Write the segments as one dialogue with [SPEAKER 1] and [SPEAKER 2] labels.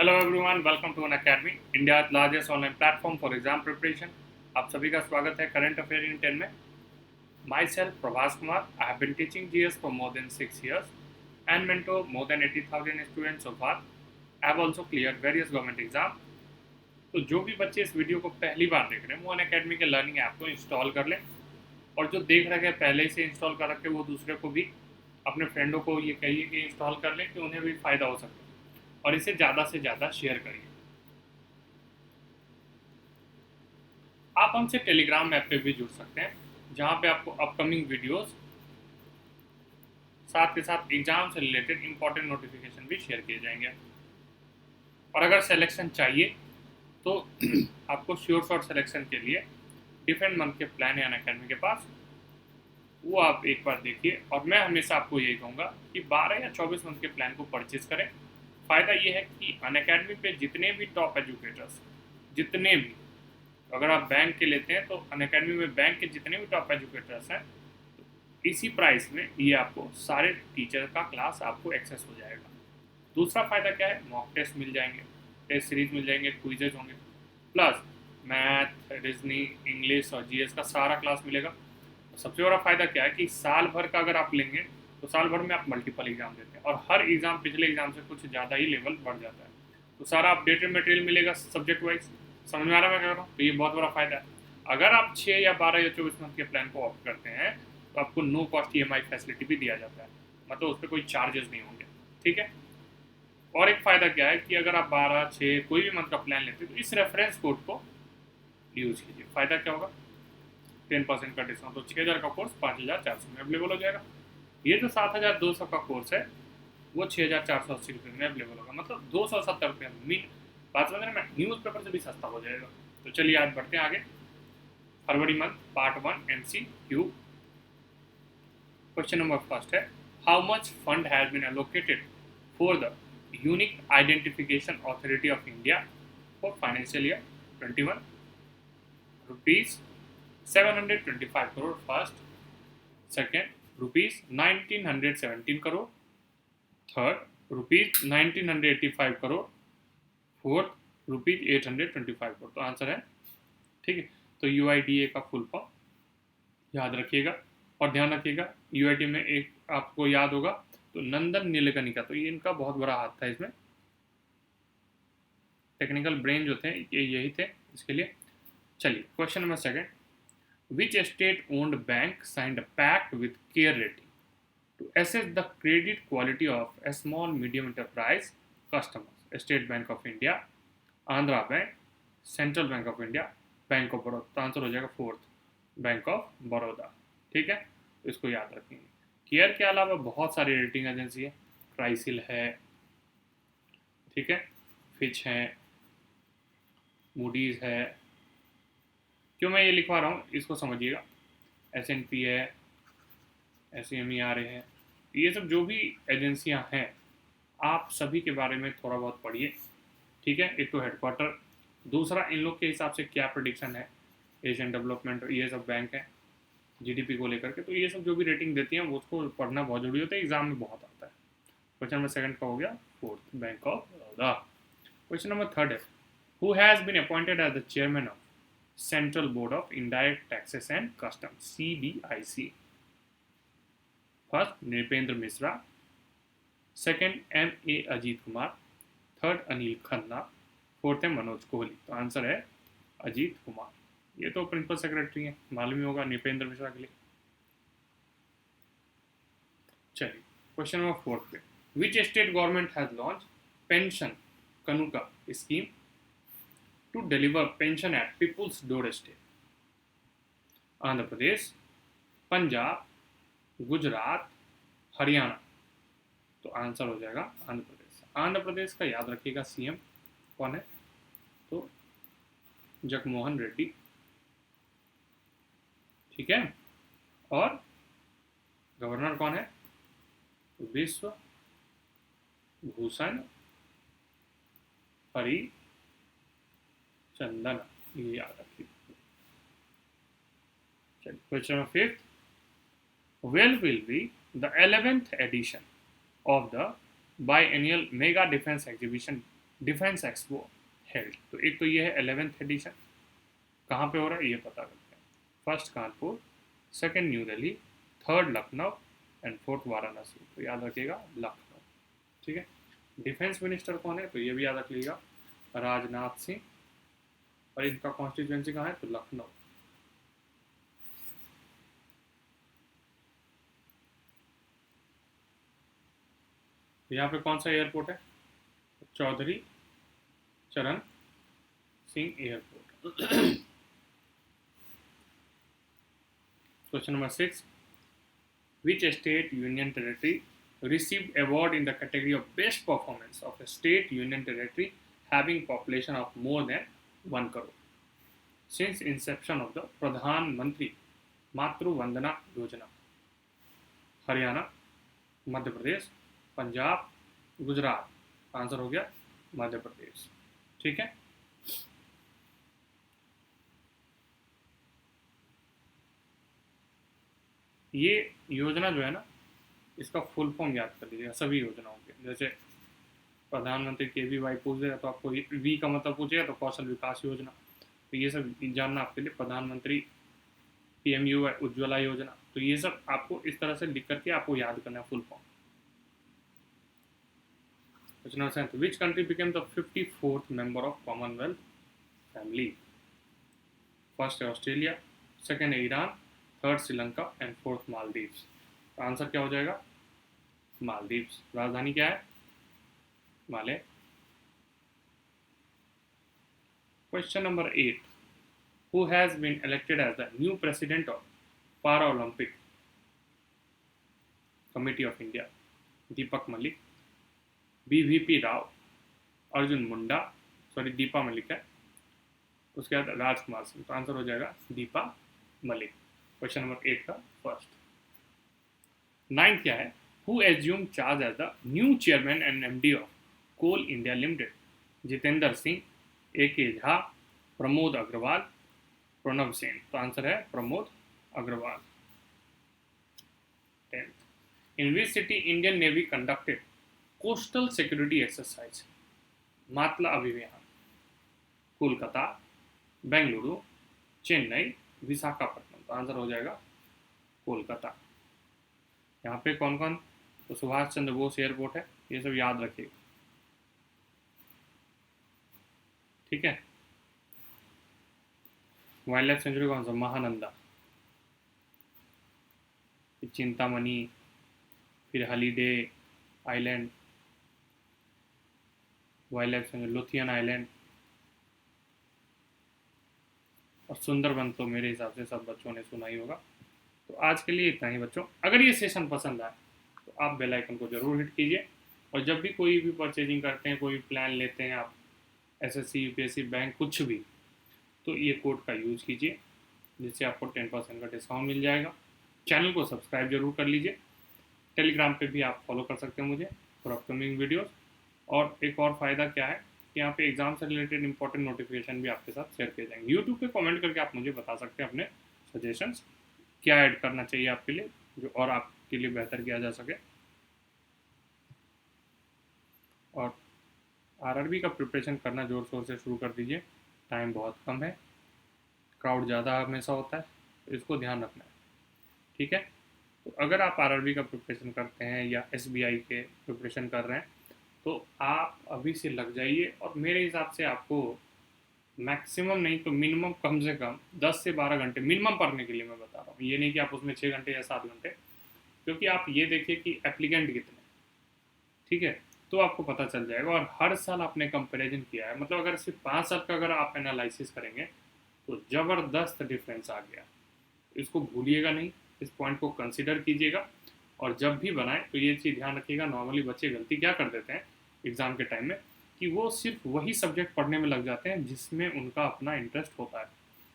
[SPEAKER 1] Hello everyone, welcome to Unacademy, India largest online platform for exam preparation. आप सभी का स्वागत है करंट अफेयर इन 10 में। Myself Prabhas Kumar, I have been teaching GS for more than 6 years and mentor more than 80,000 students so far. I have also cleared various government exam. तो जो भी बच्चे इस वीडियो को पहली बार देख रहे हैं वो अन अकेडमी के लर्निंग ऐप को इंस्टॉल कर लें, और जो देख रहे हैं पहले से इंस्टॉल कर रखे वो दूसरे को भी, अपने फ्रेंडों को ये कहिए कि इंस्टॉल कर लें कि उन्हें भी फ़ायदा हो सके, और इसे ज़्यादा से ज़्यादा शेयर करिए। आप हमसे टेलीग्राम ऐप पे भी जुड़ सकते हैं, जहाँ पे आपको अपकमिंग वीडियोस साथ के साथ एग्जाम से रिलेटेड इंपॉर्टेंट नोटिफिकेशन भी शेयर किए जाएंगे। और अगर सिलेक्शन चाहिए तो आपको श्योर शॉट सिलेक्शन के लिए डिफरेंट मंथ के प्लान है अनअकैडमी के पास, वो आप एक बार देखिए। और मैं हमेशा आपको यही कहूँगा कि 12 या 24 मंथ के प्लान को परचेज करें। फ़ायदा ये है कि अनअकैडमी पे जितने भी टॉप एजुकेटर्स, जितने भी, अगर आप बैंक के लेते हैं तो अनअकैडमी में बैंक के जितने भी टॉप एजुकेटर्स हैं, इसी प्राइस में ये आपको सारे टीचर का क्लास आपको एक्सेस हो जाएगा। दूसरा फ़ायदा क्या है, मॉक टेस्ट मिल जाएंगे, टेस्ट सीरीज मिल जाएंगे, क्विजेज होंगे, प्लस मैथ, रीजनिंग, इंग्लिश और जीएस का सारा क्लास मिलेगा। सबसे बड़ा फ़ायदा क्या है कि साल भर का अगर आप लेंगे तो साल भर में आप मल्टीपल एग्जाम देते हैं, और हर एग्ज़ाम पिछले एग्ज़ाम से कुछ ज़्यादा ही लेवल बढ़ जाता है। तो सारा अपडेटेड मटेरियल मिलेगा सब्जेक्ट वाइज। समझ में आ रहा है मैं कह रहा हूँ? तो ये बहुत बड़ा फ़ायदा है। अगर आप 6 या 12 या 24 मंथ के प्लान को ऑप्ट करते हैं तो आपको नो कॉस्ट ईएमआई फैसिलिटी भी दिया जाता है, मतलब उस पर कोई चार्जेस नहीं होंगे। ठीक है। और एक फ़ायदा क्या है कि अगर आप 12, 6 कोई भी मंथ का प्लान लेते हैं तो इस रेफरेंस कोड को यूज़ कीजिए। फ़ायदा क्या होगा, 10% का डिस्काउंट। तो 6,000 का कोर्स 5,400 में अवेलेबल हो जाएगा। ये जो 7,200 का कोर्स है वो 6,480 रुपये में अवेलेबल होगा, मतलब 270 रुपये मीन। बात समझ रहे हैं, न्यूज़ पेपर से भी सस्ता हो जाएगा। तो चलिए आज बढ़ते हैं आगे। फरवरी month part 1 MCQ। Question number first है, how much fund has been allocated for the unique identification authority of India for financial year 21? Rupees 725 crore first, second rupees 1917 crore, third rupees 1985 crore, fourth rupees 825 crore. तो आंसर है, ठीक है। तो UIDA का full form याद रखिएगा और ध्यान रखिएगा। UIDA में एक आपको याद होगा तो नंदन नीलकनिका, तो ये इनका बहुत बड़ा हाथ था इसमें। टेक्निकल ब्रेन जो थे ये यही थे इसके लिए। चलिए question number second, which state owned bank signed a pact with CARE rating to assess the credit quality of a small medium enterprise customers? State Bank of India, Andhra Bank, Central Bank of India, bank of Baroda. तो answer हो जाएगा fourth, bank of Baroda. ठीक है, तो इसको याद रखेंगे। Care के अलावा बहुत सारी रेटिंग एजेंसी है, क्राइसिल है, ठीक है, फिच है, मूडीज है। क्यों मैं ये लिखवा रहा हूँ इसको समझिएगा। S&P है, SEMER है, ये सब जो भी एजेंसियाँ हैं आप सभी के बारे में थोड़ा बहुत पढ़िए। ठीक है, एक तो हेडक्वार्टर, दूसरा इन लोग के हिसाब से क्या प्रोडिक्शन है, एशियन डेवलपमेंट, ये सब बैंक है GDP को लेकर के। तो ये सब जो भी रेटिंग देती हैं वो उसको पढ़ना बहुत जरूरी होता है, एग्जाम में बहुत आता है। क्वेश्चन नंबर सेकंड का हो गया fourth, bank of Baroda. Question number third है, who has been appointed as the chairman of central board of indirect taxes and customs CBIC? First Nripendra Mishra, second MA Ajit Kumar, third Anil Khanna, fourth है मनोज कोहली। तो आंसर है अजीत कुमार। ये तो principal secretary हैं, मालूम ही होगा नृपेंद्र मिश्रा के लिए। चलिए क्वेश्चन नंबर फोर्थ पे, which state government has launch pension Kanuka scheme to deliver pension at people's डोर स्टेप? आंध्र प्रदेश, पंजाब, गुजरात, हरियाणा। तो आंसर हो जाएगा आंध्र प्रदेश। आंध्र प्रदेश का याद रखिएगा CM कौन है, तो जगमोहन रेड्डी। ठीक है, और गवर्नर कौन है, विश्व भूषण हरिचंदन, ये याद रखिए। चलिए question number fifth, when will be the 11th edition of the biennial mega defense exhibition defence expo held. तो एक तो ये है 11th एडिशन, कहाँ पे हो रहा है ये पता करते हैं। First Kanpur, second new Delhi, third Lucknow and fourth Varanasi. तो याद रखिएगा लखनऊ, ठीक है। डिफेंस मिनिस्टर कौन है, तो ये भी याद रख लीजिएगा, राजनाथ सिंह, और इनका कॉन्स्टिट्यूएंसी कहाँ है, तो लखनऊ। यहाँ पे कौन सा एयरपोर्ट है, चौधरी चरण Singh airport. Question number 6, which state union territory received award in the category of best performance of a state union territory having population of more than 1 crore since inception of the Pradhan Mantri Matru Vandana Yojana? Haryana, Madhya Pradesh, Punjab, Gujarat. Answer हो गया मध्य प्रदेश, ठीक है। ये योजना जो है ना, इसका फुल फॉर्म याद कर लीजिएगा सभी योजनाओं के। जैसे प्रधानमंत्री KVY पूछ देगा तो आपको वी का मतलब पूछेगा तो कौशल विकास योजना। तो ये सब जानना आपके लिए, प्रधानमंत्री PMUY उज्ज्वला योजना। तो ये सब आपको इस तरह से लिख करके आपको याद करना है full form. Question number 7, which country became the 54th member of Commonwealth family? First है ऑस्ट्रेलिया, सेकेंड है Iran, third Sri Lanka and fourth Maldives. तो आंसर क्या हो जाएगा, मालदीव्स। राजधानी क्या है, Male. Question number 8, who has been elected as the new president of Paralympic Committee of India? Deepak Malik, BVP Rao, Arjun Munda, sorry Deepa Malik है, उसके बाद राजकुमार सिंह। तो आंसर हो जाएगा दीपा मलिक। क्वेश्चन नंबर 8 का फर्स्ट। 9 क्या है, who assume charge as the new chairman and MD of Coal India Limited? Jitendra Singh, AK Jha, Pramod Agrawal, Pranav Sen. तो आंसर है Pramod Agarwal. 10th, in which city Indian Navy conducted coastal security exercise? Matla अभियान? कोलकाता, बेंगलुरु, चेन्नई, विशाखापट्टनम। तो आंसर हो जाएगा कोलकाता। यहाँ पे कौन कौन, तो सुभाष चंद्र बोस एयरपोर्ट है, ये सब याद रखिएगा, ठीक है। वाइल्ड लाइफ सेंचुरी कौन सा, महानंदा, चिंतामणि, फिर holiday island, wildlife sanctuary Lothian island, और सुंदरबन तो मेरे हिसाब से सब बच्चों ने सुना ही होगा। तो आज के लिए इतना ही बच्चों। अगर ये सेशन पसंद आए तो आप बेल आइकन को जरूर हिट कीजिए, और जब भी कोई भी परचेजिंग करते हैं, कोई प्लान लेते हैं आप, SSC UPSC बैंक कुछ भी, तो ये कोड का यूज कीजिए, जिससे आपको 10% का डिस्काउंट मिल जाएगा। चैनल को सब्सक्राइब जरूर कर लीजिए। टेलीग्राम पे भी आप फॉलो कर सकते हैं मुझे फॉर अपकमिंग वीडियोस। और एक और फ़ायदा क्या है कि यहाँ पे एग्जाम से रिलेटेड इंपॉर्टेंट नोटिफिकेशन भी आपके साथ शेयर किए जाएंगे। यूट्यूब पे कमेंट करके आप मुझे बता सकते हैं अपने सजेशंस, क्या ऐड करना चाहिए आपके लिए, जो और आपके लिए बेहतर किया जा सके। और RRB का प्रिपरेशन करना जोर शोर से शुरू कर दीजिए, टाइम बहुत कम है, क्राउड ज़्यादा हमेशा होता है, तो इसको ध्यान रखना है, ठीक है। तो अगर आप RRB का प्रिपरेशन करते हैं या SBI के प्रिपरेशन कर रहे हैं तो आप अभी से लग जाइए। और मेरे हिसाब से आपको मैक्सिमम नहीं तो मिनिमम कम से कम 10 से 12 घंटे मिनिमम पढ़ने के लिए मैं बता रहा हूँ। ये नहीं कि आप उसमें 6 घंटे या 7 घंटे, क्योंकि आप ये देखिए कि एप्लीकेंट कितने, ठीक है, तो आपको पता चल जाएगा। और हर साल आपने कंपेरिजन किया है, मतलब अगर सिर्फ 5 साल का अगर आप एनालिसिस करेंगे तो ज़बरदस्त डिफरेंस आ गया। इसको भूलिएगा नहीं, इस पॉइंट को कंसिडर कीजिएगा। और जब भी बनाएं तो ये चीज़ ध्यान रखिएगा, नॉर्मली बच्चे गलती क्या कर देते हैं एग्ज़ाम के टाइम में कि वो सिर्फ वही सब्जेक्ट पढ़ने में लग जाते हैं जिसमें उनका अपना इंटरेस्ट होता है।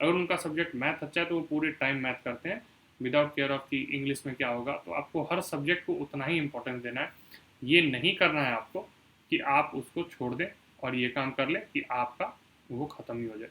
[SPEAKER 1] अगर उनका सब्जेक्ट मैथ अच्छा है तो वो पूरे टाइम मैथ करते हैं विदाउट केयर ऑफ कि इंग्लिश में क्या होगा। तो आपको हर सब्जेक्ट को उतना ही इंपॉर्टेंस देना है। ये नहीं करना है आपको कि आप उसको छोड़ दें और ये काम कर लें कि आपका वो ख़त्म ही हो जाए।